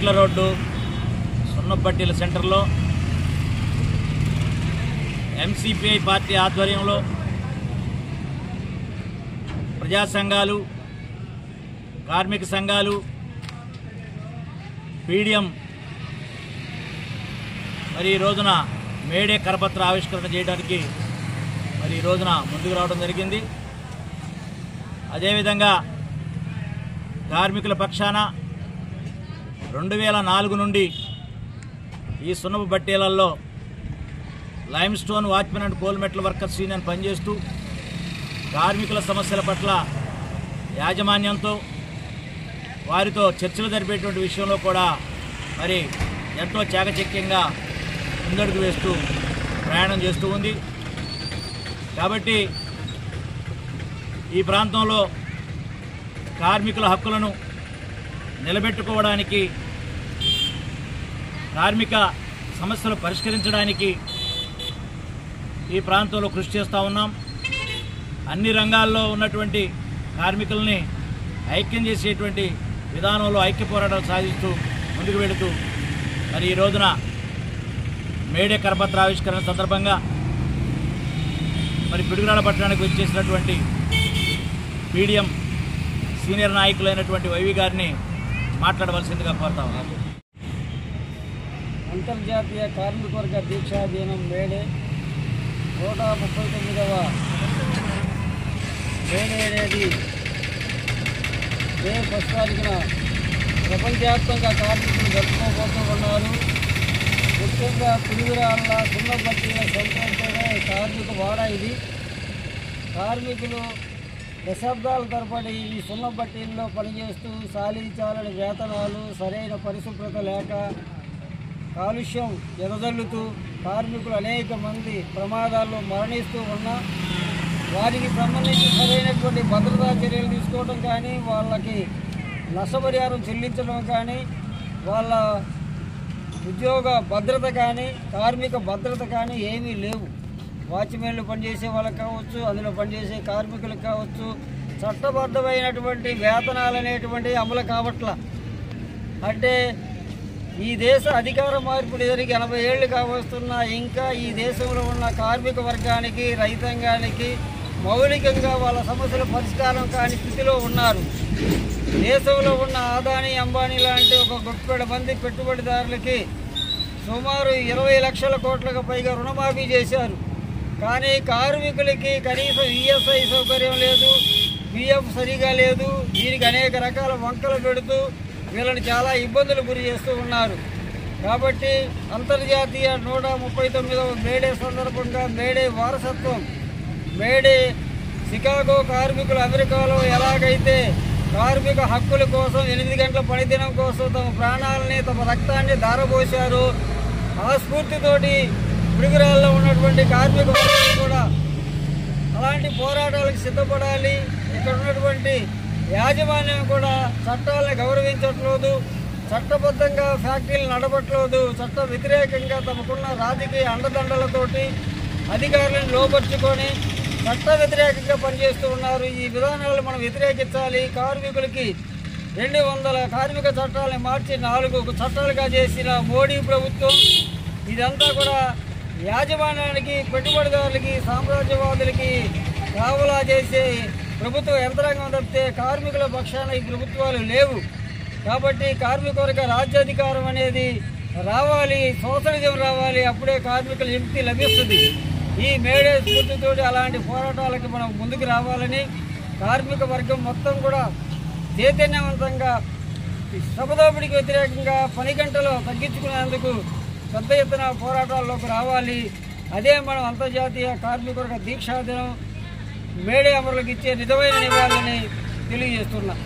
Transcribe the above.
మెట్ల రోడ్డు సున్నపట్టిల సెంటర్లో MCPI party ఆధ్వర్యంలో ప్రజా సంఘాలు, కార్మిక సంఘాలు, పీడిఎం మరి ఈ రోజున మేడే కరపత్ర ఆవిష్కరణ చేయడానికి మరి ఈ రోజున ముందుకు రావడం జరిగింది. అదేవిధంగా కార్మికుల పక్షాన 2004 నుండి ఈ సున్నపు బట్టీలలో limestone watchmen and coal metal workers union పనిచేస్తూ కార్మికుల సమస్యల పట్ల యాజమాన్యంతో వారితో చర్చలు జరిపేటువంటి విషయంలో కూడా మరి ఎంతో చాకచక్యంగా ముందడుగు వేస్తూ ప్రయాణం చేస్తూ ఉంది. కాబట్టి ఈ ప్రాంతంలో కార్మికుల హక్కులను నిలబెట్టుకోవడానికి, కార్మిక సమస్యలు పరిష్కరించడానికి ఈ ప్రాంతంలో కృషి చేస్తూ ఉన్నాం. అన్ని రంగాల్లో ఉన్నటువంటి కార్మికుల్ని ఐక్యం చేసేటువంటి విధానంలో ఐక్య పోరాటాలు సాధిస్తూ ముందుకు వెళుతూ మరి ఈ రోజున మేడే కరపత్ర ఆవిష్కరణ సందర్భంగా మరి పిడుగురాళ్ళ పట్టణానికి వచ్చేసినటువంటి పీడిఎం సీనియర్ నాయకులైనటువంటి వైవి గారిని మాట్లాడవలసిందిగా కోరుతాం. అంతర్జాతీయ కార్మిక వర్గ దీక్షా దినం మేడే 139వ మేడే అనేది మే 1 తారీఖున ప్రపంచవ్యాప్తంగా కార్మికులు జరుపుకోబోతూ ఉన్నారు. ముఖ్యంగా పిడుగురాళ్ళ సున్నపట్టిల సెంటర్తోనే కార్మిక వాడ ఇది. కార్మికులు దశాబ్దాల తరబడి ఈ సున్నపట్టీల్లో పనిచేస్తూ చాలని వేతనాలు, సరైన పరిశుభ్రత లేక కాలుష్యం ఎదజల్లుతూ కార్మికులు అనేక మంది ప్రమాదాల్లో మరణిస్తూ ఉన్నా వారికి సంబంధించి సరైనటువంటి భద్రతా చర్యలు తీసుకోవడం కానీ, వాళ్ళకి నష్టపరిహారం చెల్లించడం కానీ, వాళ్ళ ఉద్యోగ భద్రత కానీ, కార్మిక భద్రత కానీ ఏమీ లేవు. వాచ్మెన్లు పనిచేసే వాళ్ళకి కావచ్చు, అందులో పనిచేసే కార్మికులకు కావచ్చు, చట్టబద్ధమైనటువంటి వేతనాలు అనేటువంటివి అమలు కావట్ల. అంటే ఈ దేశ అధికార మార్పులు జరిగి 80 ఏళ్ళు కావస్తున్నా ఇంకా ఈ దేశంలో ఉన్న కార్మిక వర్గానికి, రైతాంగానికి మౌలికంగా వాళ్ళ సమస్యల పరిష్కారం కాని స్థితిలో ఉన్నారు. దేశంలో ఉన్న అదానీ, అంబానీ లాంటి ఒక గొప్ప మంది పెట్టుబడిదారులకి సుమారు 20 లక్షల కోట్లకు పైగా రుణమాఫీ చేశారు. కానీ కార్మికులకి కనీసం ఈఎస్ఐ సౌకర్యం లేదు, పిఎఫ్ సరిగా లేదు. దీనికి అనేక రకాల వంకలు పెడుతూ వీళ్ళని చాలా ఇబ్బందులు గురి చేస్తూ ఉన్నారు. కాబట్టి అంతర్జాతీయ 139వ మేడే సందర్భంగా మేడే వారసత్వం, మేడే షికాగో కార్మికులు అమెరికాలో ఎలాగైతే కార్మిక హక్కుల కోసం 8 గంటల పనిదినం కోసం తమ ప్రాణాలని, తమ రక్తాన్ని ధారపోశారు. ఆ స్ఫూర్తితోటి పిడుగురాళ్ళలో ఉన్నటువంటి కార్మిక వర్గాలు కూడా అలాంటి పోరాటాలకు సిద్ధపడాలి. ఇక్కడ ఉన్నటువంటి యాజమాన్యం కూడా చట్టాలను గౌరవించట్లేదు, చట్టబద్ధంగా ఫ్యాక్టరీలు నడపట్లేదు, చట్ట వ్యతిరేకంగా తమకున్న రాజకీయ అండదండలతోటి అధికారులను లోపరుచుకొని చట్ట వ్యతిరేకంగా పనిచేస్తూ ఉన్నారు. ఈ విధానాలు మనం వ్యతిరేకించాలి. కార్మికులకి 200 కార్మిక చట్టాలను మార్చి 4 చట్టాలుగా చేసిన మోడీ ప్రభుత్వం ఇదంతా కూడా యాజమాన్యానికి, పెట్టుబడిదారులకి, సామ్రాజ్యవాదులకి కావలా చేసే ప్రభుత్వ యంత్రాంగం తప్పితే కార్మికుల పక్షాన ఈ ప్రభుత్వాలు లేవు. కాబట్టి కార్మిక వర్గ రాజ్యాధికారం అనేది రావాలి, సోషలిజం రావాలి. అప్పుడే కార్మికుల విముక్తి లభిస్తుంది. ఈ మేడే స్ఫూర్తితో అలాంటి పోరాటాలకి మనం ముందుకు రావాలని, కార్మిక వర్గం మొత్తం కూడా చైతన్యవంతంగా శ్రమదోపిడికి వ్యతిరేకంగా పని గంటలు తగ్గించుకునేందుకు పెద్ద ఎత్తున పోరాటాల్లోకి రావాలి. అదే మనం అంతర్జాతీయ కార్మిక వర్గ దీక్షా దినం మేడే అమరులకు ఇచ్చే నిజమైన నివాళులని తెలియజేస్తున్నాం.